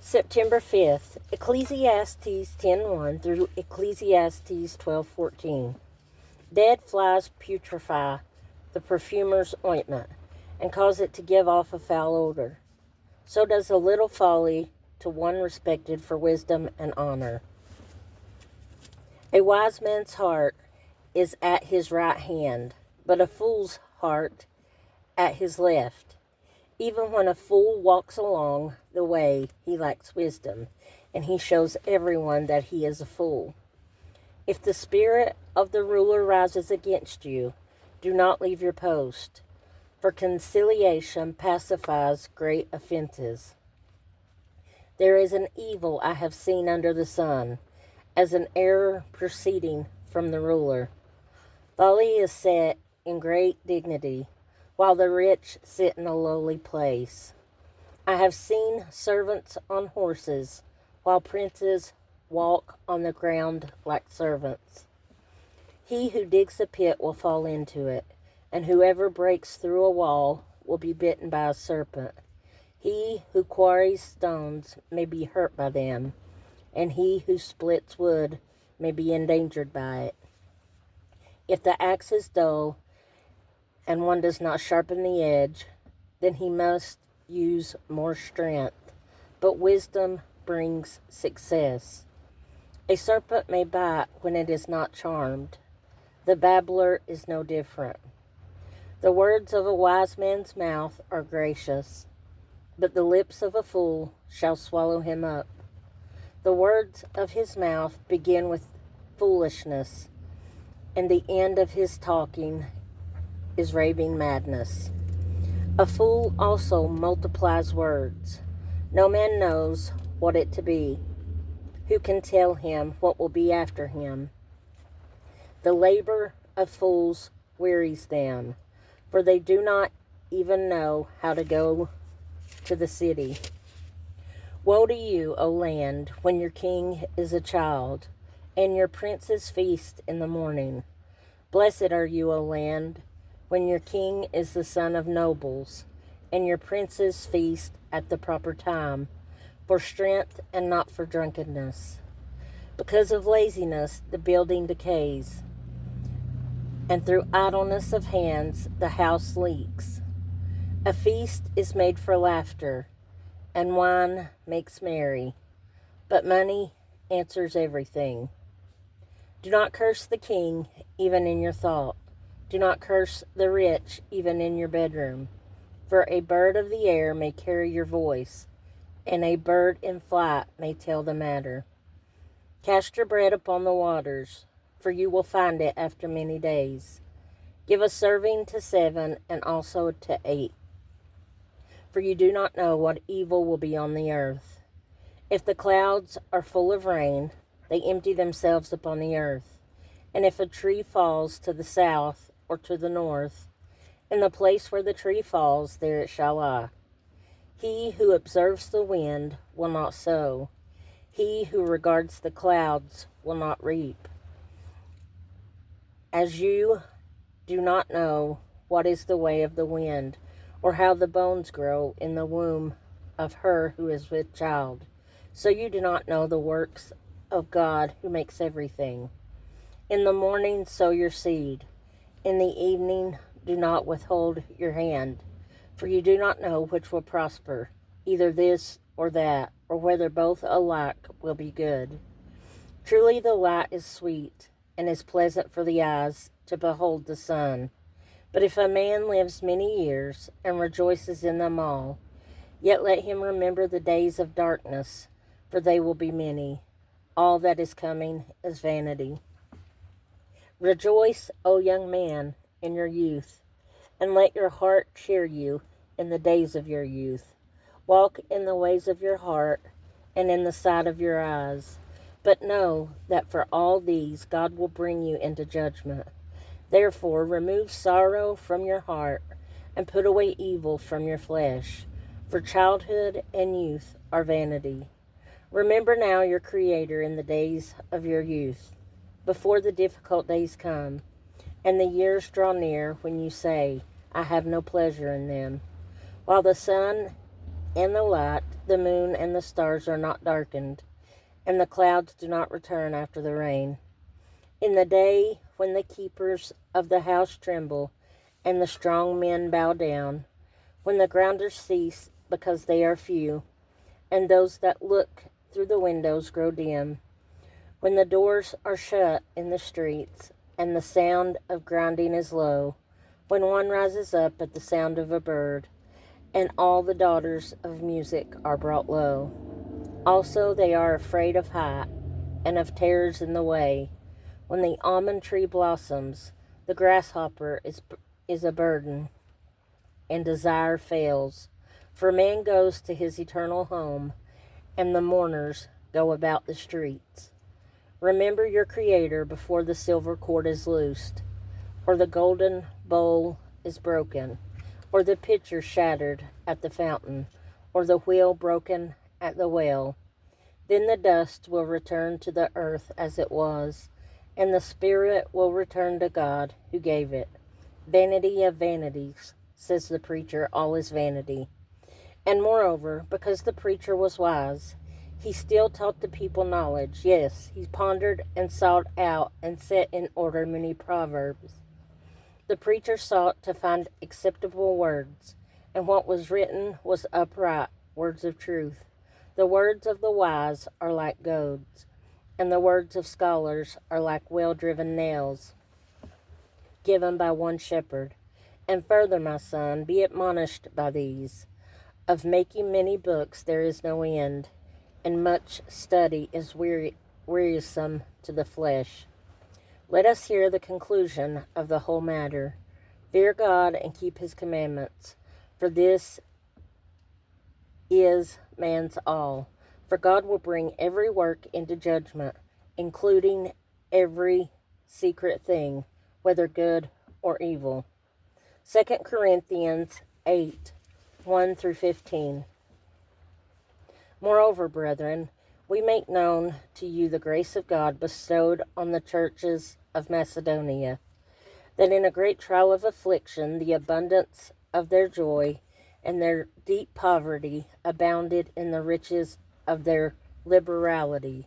September 5th, Ecclesiastes 10:1 through Ecclesiastes 12:14. Dead flies putrefy the perfumer's ointment and cause it to give off a foul odor. So does a little folly to one respected for wisdom and honor. A wise man's heart is at his right hand, but a fool's heart at his left. Even when a fool walks along the way, he lacks wisdom, and he shows everyone that he is a fool. If the spirit of the ruler rises against you, do not leave your post, for conciliation pacifies great offenses. There is an evil I have seen under the sun, as an error proceeding from the ruler. Folly is set in great dignity, while the rich sit in a lowly place. I have seen servants on horses, while princes walk on the ground like servants. He who digs a pit will fall into it, and whoever breaks through a wall will be bitten by a serpent. He who quarries stones may be hurt by them, and he who splits wood may be endangered by it. If the axe is dull, and one does not sharpen the edge, then he must use more strength. But wisdom brings success. A serpent may bite when it is not charmed. The babbler is no different. The words of a wise man's mouth are gracious, but the lips of a fool shall swallow him up. The words of his mouth begin with foolishness, and the end of his talking is raving madness. A fool also multiplies words. No man knows what it to be. Who can tell him what will be after him? The labor of fools wearies them, for they do not even know how to go to the city. Woe to you, O land, when your king is a child, and your princes feast in the morning. Blessed are you, O land, when your king is the son of nobles, and your princes feast at the proper time, for strength and not for drunkenness. Because of laziness the building decays, and through idleness of hands the house leaks. A feast is made for laughter, and wine makes merry, but money answers everything. Do not curse the king, even in your thought. Do not curse the rich, even in your bedroom. For a bird of the air may carry your voice, and a bird in flight may tell the matter. Cast your bread upon the waters, for you will find it after many days. Give a serving to 7 and also to 8, for you do not know what evil will be on the earth. If the clouds are full of rain, they empty themselves upon the earth. And if a tree falls to the south or to the north, in the place where the tree falls, there it shall lie. He who observes the wind will not sow. He who regards the clouds will not reap. As you do not know what is the way of the wind, or how the bones grow in the womb of her who is with child, so you do not know the works of God who makes everything. In the morning sow your seed. In the evening do not withhold your hand, for you do not know which will prosper, either this or that, or whether both alike will be good. Truly the light is sweet, and is pleasant for the eyes to behold the sun. But if a man lives many years, and rejoices in them all, yet let him remember the days of darkness, for they will be many. All that is coming is vanity. Rejoice, O young man, in your youth, and let your heart cheer you in the days of your youth. Walk in the ways of your heart, and in the sight of your eyes. But know that for all these God will bring you into judgment. Therefore remove sorrow from your heart, and put away evil from your flesh, for childhood and youth are vanity. Remember now your Creator in the days of your youth, before the difficult days come, and the years draw near when you say, I have no pleasure in them. While the sun and the light, the moon and the stars are not darkened, and the clouds do not return after the rain. In the day when the keepers of the house tremble, and the strong men bow down, when the grounders cease because they are few, and those that look through the windows grow dim, when the doors are shut in the streets, and the sound of grinding is low, when one rises up at the sound of a bird, and all the daughters of music are brought low. Also they are afraid of height, and of terrors in the way. When the almond tree blossoms, the grasshopper is a burden, and desire fails. For man goes to his eternal home, and the mourners go about the streets. Remember your Creator before the silver cord is loosed, or the golden bowl is broken, or the pitcher shattered at the fountain, or the wheel broken at the well. Then the dust will return to the earth as it was, and the spirit will return to God who gave it. Vanity of vanities, says the preacher, all is vanity. And moreover, because the preacher was wise, he still taught the people knowledge. Yes, he pondered and sought out and set in order many proverbs. The preacher sought to find acceptable words, and what was written was upright, words of truth. The words of the wise are like goads, and the words of scholars are like well-driven nails, given by one shepherd. And further, my son, be admonished by these. Of making many books there is no end, and much study is wearisome to the flesh. Let us hear the conclusion of the whole matter. Fear God and keep his commandments, for this is man's all. For God will bring every work into judgment, including every secret thing, whether good or evil. 2 Corinthians 8, 1 through 15. Moreover, brethren, we make known to you the grace of God bestowed on the churches of Macedonia, that in a great trial of affliction the abundance of their joy and their deep poverty abounded in the riches of their liberality.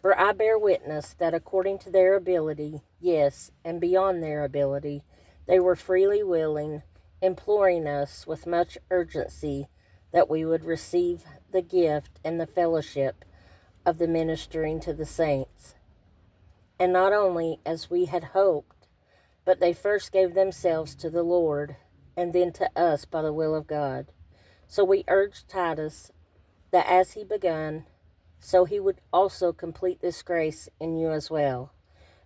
For I bear witness that according to their ability, yes, and beyond their ability, they were freely willing, imploring us with much urgency that we would receive the gift and the fellowship of the ministering to the saints. And not only as we had hoped, but they first gave themselves to the Lord, and then to us by the will of God. So we urged Titus that as he begun, so he would also complete this grace in you as well.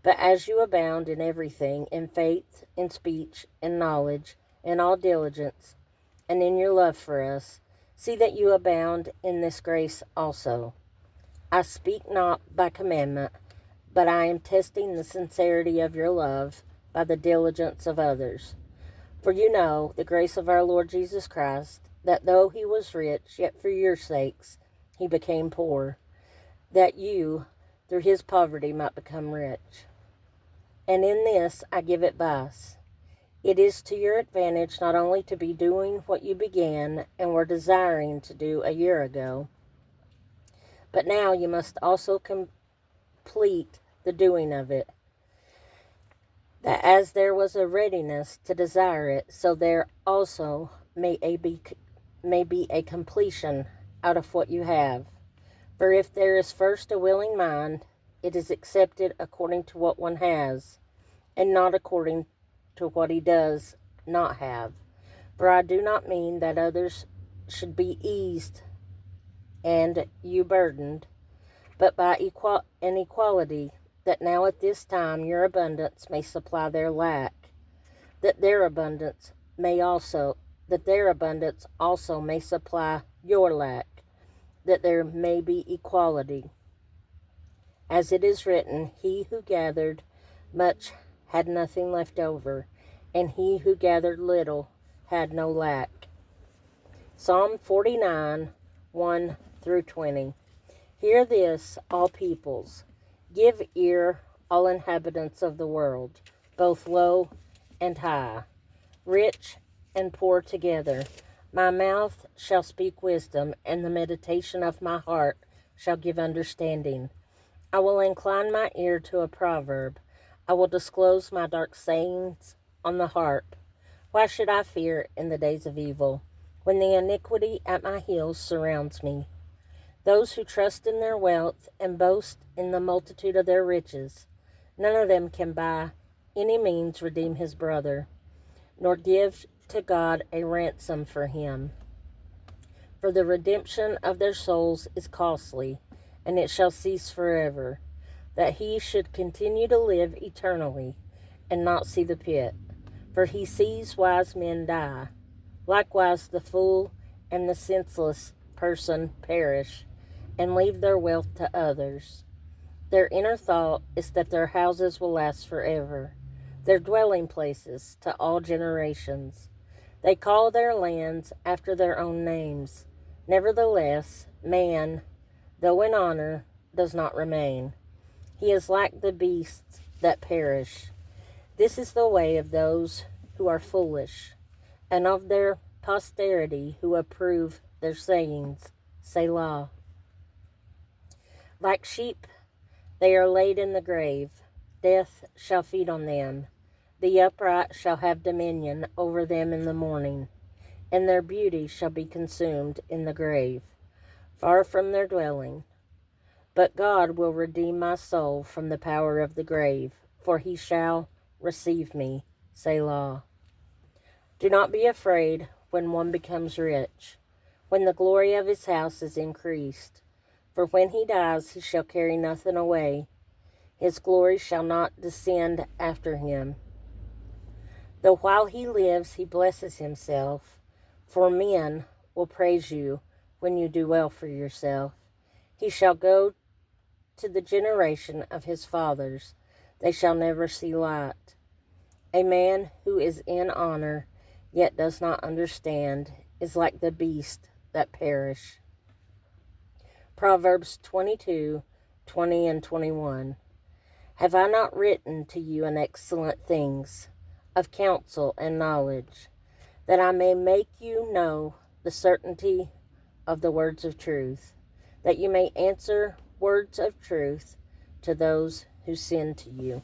But as you abound in everything, in faith, in speech, in knowledge, in all diligence, and in your love for us, see that you abound in this grace also. I speak not by commandment, but I am testing the sincerity of your love by the diligence of others. For you know the grace of our Lord Jesus Christ, that though he was rich, yet for your sakes he became poor, that you, through his poverty, might become rich. And in this I give advice. It is to your advantage not only to be doing what you began and were desiring to do a year ago, but now you must also complete the doing of it, that as there was a readiness to desire it, so there also may be a completion out of what you have. For if there is first a willing mind, it is accepted according to what one has, and not according to what he does not have. For I do not mean that others should be eased and you burdened, but by an equality, that now at this time your abundance may supply their lack, that their abundance also may supply your lack, that there may be equality. As it is written, he who gathered much had nothing left over, and he who gathered little had no lack. Psalm 49, 1 through 20. Hear this, all peoples. Give ear, all inhabitants of the world, both low and high, rich and poor together. My mouth shall speak wisdom, and the meditation of my heart shall give understanding. I will incline my ear to a proverb. I will disclose my dark sayings on the harp. Why should I fear in the days of evil, when the iniquity at my heels surrounds me? Those who trust in their wealth and boast in the multitude of their riches, none of them can by any means redeem his brother, nor give to God a ransom for him. For the redemption of their souls is costly, and it shall cease forever, that he should continue to live eternally, and not see the pit. For he sees wise men die. Likewise the fool and the senseless person perish, and leave their wealth to others. Their inner thought is that their houses will last forever, their dwelling places to all generations. They call their lands after their own names. Nevertheless, man, though in honor, does not remain. He is like the beasts that perish. This is the way of those who are foolish, and of their posterity who approve their sayings. Selah. Like sheep, they are laid in the grave. Death shall feed on them. The upright shall have dominion over them in the morning, and their beauty shall be consumed in the grave, far from their dwelling. But God will redeem my soul from the power of the grave, for he shall receive me. Selah. Do not be afraid when one becomes rich, when the glory of his house is increased. For when he dies, he shall carry nothing away. His glory shall not descend after him. Though while he lives he blesses himself, for men will praise you when you do well for yourself. He shall go to the generation of his fathers. They shall never see light. A man who is in honor, yet does not understand, is like the beasts that perish. Proverbs 22:20 and 21. Have I not written to you in excellent things, of counsel and knowledge, that I may make you know the certainty of the words of truth, that you may answer words of truth to those who send to you?